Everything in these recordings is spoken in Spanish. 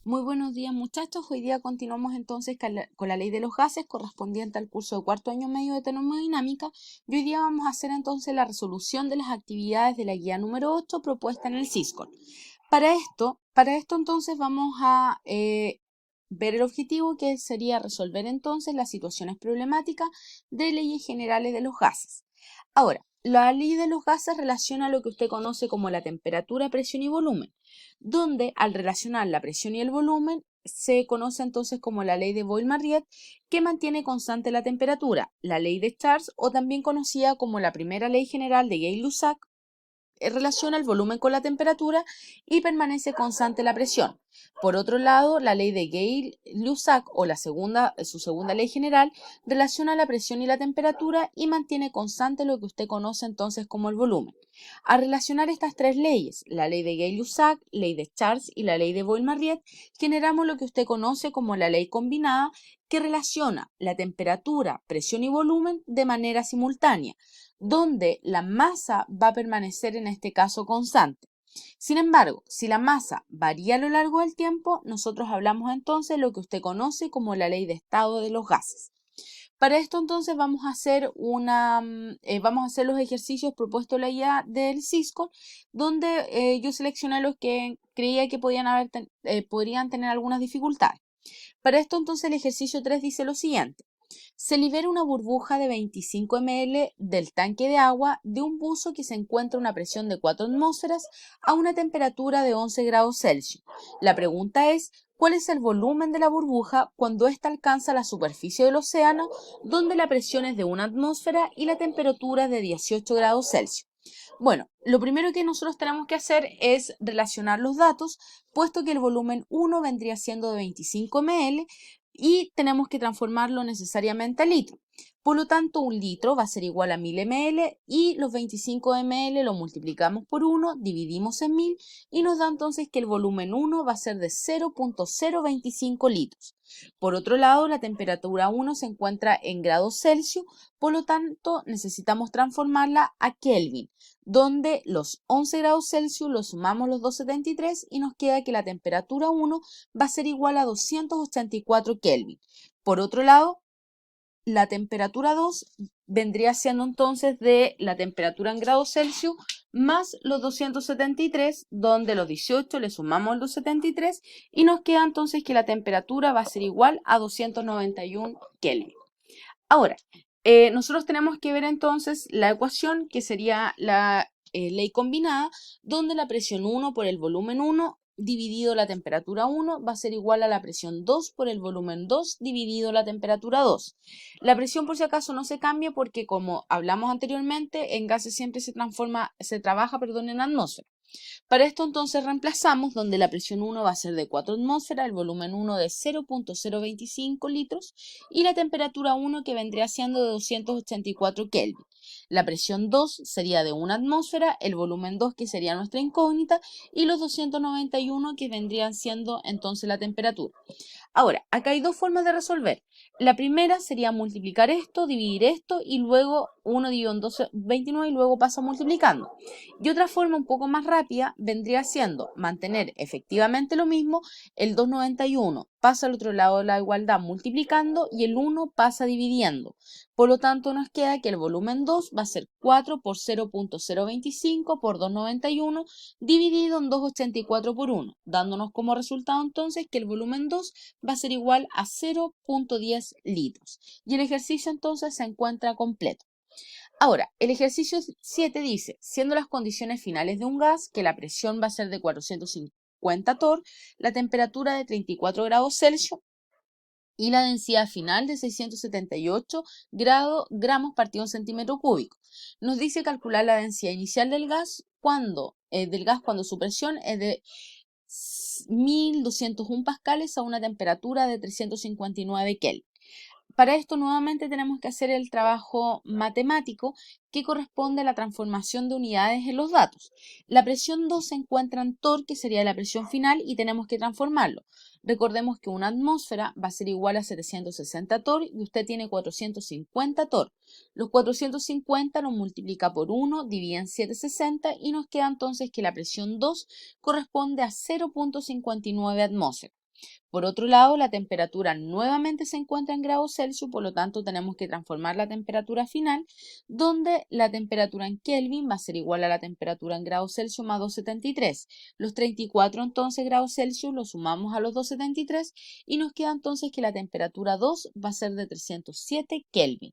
Muy buenos días muchachos, hoy día continuamos entonces con la ley de los gases correspondiente al curso de cuarto año medio de termodinámica y hoy día vamos a hacer entonces la resolución de las actividades de la guía número 8 propuesta en el SISCOL. Para esto entonces vamos a ver el objetivo que sería resolver entonces las situaciones problemáticas de leyes generales de los gases. Ahora, la ley de los gases relaciona lo que usted conoce como la temperatura, presión y volumen, donde al relacionar la presión y el volumen se conoce entonces como la ley de Boyle-Marriott, que mantiene constante la temperatura, la ley de Charles o también conocida como la primera ley general de Gay-Lussac, relaciona el volumen con la temperatura y permanece constante la presión. Por otro lado, la ley de Gay-Lussac o su segunda ley general relaciona la presión y la temperatura y mantiene constante lo que usted conoce entonces como el volumen. Al relacionar estas tres leyes, la ley de Gay-Lussac, ley de Charles y la ley de Boyle-Marriott, generamos lo que usted conoce como la ley combinada que relaciona la temperatura, presión y volumen de manera simultánea, donde la masa va a permanecer en este caso constante. Sin embargo, si la masa varía a lo largo del tiempo, nosotros hablamos entonces de lo que usted conoce como la ley de estado de los gases. Para esto entonces vamos a hacer los ejercicios propuestos en la guía del Cisco, donde yo seleccioné los que creía que podrían tener algunas dificultades. Para esto entonces el ejercicio 3 dice lo siguiente. Se libera una burbuja de 25 ml del tanque de agua de un buzo que se encuentra a una presión de 4 atmósferas a una temperatura de 11 grados Celsius. La pregunta es, ¿cuál es el volumen de la burbuja cuando ésta alcanza la superficie del océano, donde la presión es de 1 atmósfera y la temperatura es de 18 grados Celsius? Bueno, lo primero que nosotros tenemos que hacer es relacionar los datos, puesto que el volumen 1 vendría siendo de 25 ml y tenemos que transformarlo necesariamente a litro. Por lo tanto, un litro va a ser igual a 1000 ml y los 25 ml lo multiplicamos por 1, dividimos en 1000 y nos da entonces que el volumen 1 va a ser de 0.025 litros. Por otro lado, la temperatura 1 se encuentra en grados Celsius, por lo tanto necesitamos transformarla a Kelvin, donde los 11 grados Celsius los sumamos los 273 y nos queda que la temperatura 1 va a ser igual a 284 Kelvin. Por otro lado, la temperatura 2 vendría siendo entonces de la temperatura en grados Celsius más los 273, donde los 18 le sumamos los 73 y nos queda entonces que la temperatura va a ser igual a 291 Kelvin. Ahora, nosotros tenemos que ver entonces la ecuación que sería la ley combinada, donde la presión 1 por el volumen 1 dividido la temperatura 1 va a ser igual a la presión 2 por el volumen 2 dividido la temperatura 2. La presión por si acaso no se cambia porque como hablamos anteriormente, en gases siempre se trabaja en atmósfera. Para esto entonces reemplazamos donde la presión 1 va a ser de 4 atmósferas, el volumen 1 de 0.025 litros y la temperatura 1 que vendría siendo de 284 Kelvin. La presión 2 sería de 1 atmósfera, el volumen 2 que sería nuestra incógnita y los 291 que vendrían siendo entonces la temperatura. Ahora, acá hay dos formas de resolver. La primera sería multiplicar esto, dividir esto y luego 1 dividido en 29 y luego paso multiplicando. Y otra forma un poco más rápida vendría siendo mantener efectivamente lo mismo, el 291 pasa al otro lado de la igualdad multiplicando y el 1 pasa dividiendo. Por lo tanto, nos queda que el volumen 2 va a ser 4 por 0.025 por 291 dividido en 284 por 1, dándonos como resultado entonces que el volumen 2 va a ser igual a 0.10 litros. Y el ejercicio entonces se encuentra completo. Ahora, el ejercicio 7 dice, siendo las condiciones finales de un gas, que la presión va a ser de 450 torr, la temperatura de 34 grados Celsius y la densidad final de 678 gramos partido en centímetro cúbico. Nos dice calcular la densidad inicial del gas cuando su presión es de 1201 pascales a una temperatura de 359 Kelvin. Para esto nuevamente tenemos que hacer el trabajo matemático que corresponde a la transformación de unidades en los datos. La presión 2 se encuentra en torr, que sería la presión final, y tenemos que transformarlo. Recordemos que una atmósfera va a ser igual a 760 torr y usted tiene 450 torr. Los 450 lo multiplica por 1, divide en 760 y nos queda entonces que la presión 2 corresponde a 0.59 atmósferas. Por otro lado, la temperatura nuevamente se encuentra en grados Celsius, por lo tanto tenemos que transformar la temperatura final, donde la temperatura en Kelvin va a ser igual a la temperatura en grados Celsius más 273. Los 34 entonces grados Celsius los sumamos a los 273 y nos queda entonces que la temperatura 2 va a ser de 307 Kelvin.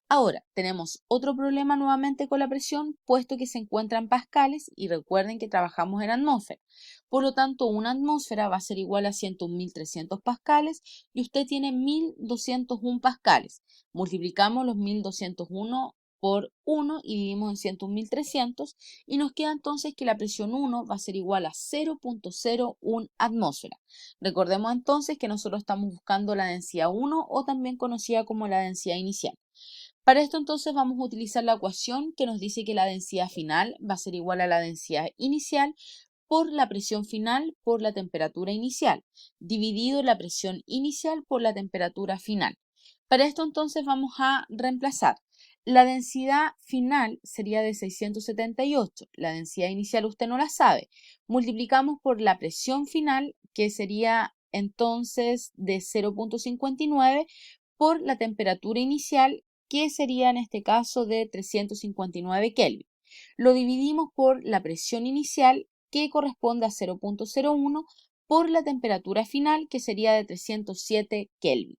Ahora, tenemos otro problema nuevamente con la presión, puesto que se encuentra en pascales y recuerden que trabajamos en atmósfera. Por lo tanto, una atmósfera va a ser igual a 101.300 pascales y usted tiene 1.201 pascales. Multiplicamos los 1.201 por 1 y dividimos en 101.300 y nos queda entonces que la presión 1 va a ser igual a 0.01 atmósfera. Recordemos entonces que nosotros estamos buscando la densidad 1 o también conocida como la densidad inicial. Para esto entonces vamos a utilizar la ecuación que nos dice que la densidad final va a ser igual a la densidad inicial por la presión final por la temperatura inicial, dividido la presión inicial por la temperatura final. Para esto entonces vamos a reemplazar. La densidad final sería de 678, la densidad inicial usted no la sabe. Multiplicamos por la presión final, que sería entonces de 0.59, por la temperatura inicial, que sería en este caso de 359 Kelvin. Lo dividimos por la presión inicial, que corresponde a 0.01, por la temperatura final, que sería de 307 Kelvin.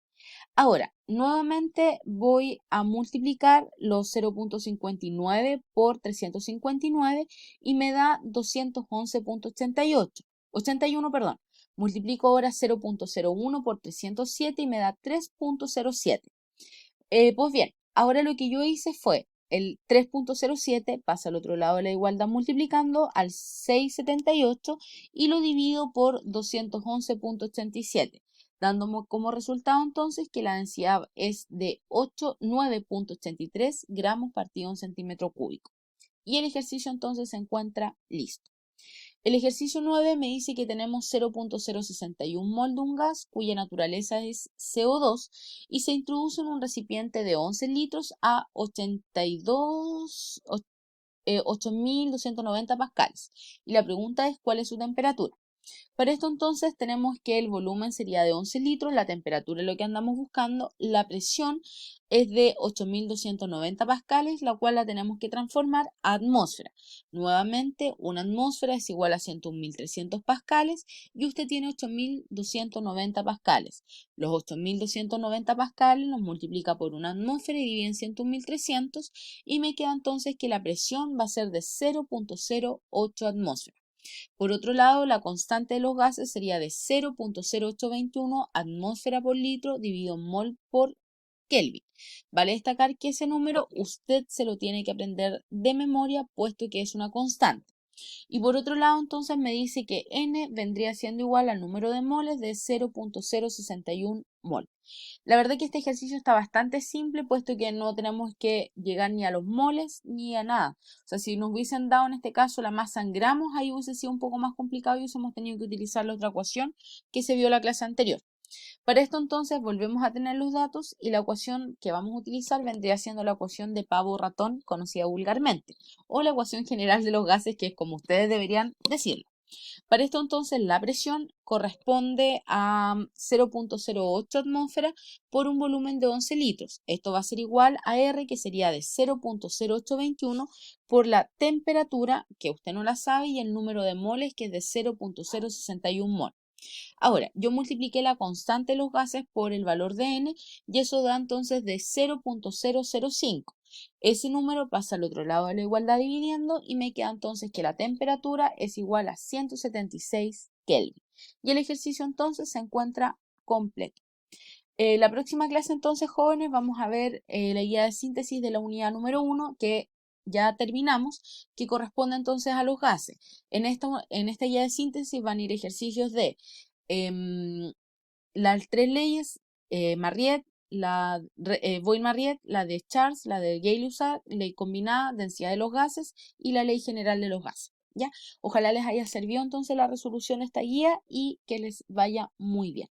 Ahora, nuevamente voy a multiplicar los 0.59 por 359 y me da 211.81, perdón. Multiplico ahora 0.01 por 307 y me da 3.07. Pues bien, ahora lo que yo hice fue el 3.07 pasa al otro lado de la igualdad multiplicando al 678 y lo divido por 211.87, dándome como resultado entonces que la densidad es de 9.83 gramos partido en centímetro cúbico. Y el ejercicio entonces se encuentra listo. El ejercicio 9 me dice que tenemos 0.061 mol de un gas cuya naturaleza es CO2 y se introduce en un recipiente de 11 litros a 8.290 pascales. Y la pregunta es ¿cuál es su temperatura? Para esto entonces tenemos que el volumen sería de 11 litros, la temperatura es lo que andamos buscando, la presión es de 8.290 pascales, la cual la tenemos que transformar a atmósfera. Nuevamente, una atmósfera es igual a 101.300 pascales y usted tiene 8.290 pascales. Los 8.290 pascales los multiplica por una atmósfera y divide en 101.300 y me queda entonces que la presión va a ser de 0.08 atmósferas. Por otro lado, la constante de los gases sería de 0.0821 atmósfera por litro dividido en mol por Kelvin. Vale destacar que ese número usted se lo tiene que aprender de memoria, puesto que es una constante. Y por otro lado, entonces me dice que N vendría siendo igual al número de moles de 0.061 mol. La verdad que este ejercicio está bastante simple, puesto que no tenemos que llegar ni a los moles ni a nada. O sea, si nos hubiesen dado en este caso la masa en gramos, ahí hubiese sido un poco más complicado y hubiésemos tenido que utilizar la otra ecuación que se vio en la clase anterior. Para esto entonces volvemos a tener los datos y la ecuación que vamos a utilizar vendría siendo la ecuación de pavo-ratón, conocida vulgarmente, o la ecuación general de los gases, que es como ustedes deberían decirlo. Para esto entonces la presión corresponde a 0.08 atmósferas por un volumen de 11 litros. Esto va a ser igual a R, que sería de 0.0821 por la temperatura, que usted no la sabe, y el número de moles, que es de 0.061 mol. Ahora, yo multipliqué la constante de los gases por el valor de N y eso da entonces de 0.005. Ese número pasa al otro lado de la igualdad dividiendo y me queda entonces que la temperatura es igual a 176 Kelvin. Y el ejercicio entonces se encuentra completo. La próxima clase entonces, jóvenes, vamos a ver la guía de síntesis de la unidad número 1 que ya terminamos, que corresponde entonces a los gases. En esta guía de síntesis van a ir ejercicios de las tres leyes, Marriott, Boyle-Marriott, la de Charles, la de Gay-Lussac, ley combinada, densidad de los gases y la ley general de los gases. ¿Ya? Ojalá les haya servido entonces la resolución de esta guía y que les vaya muy bien.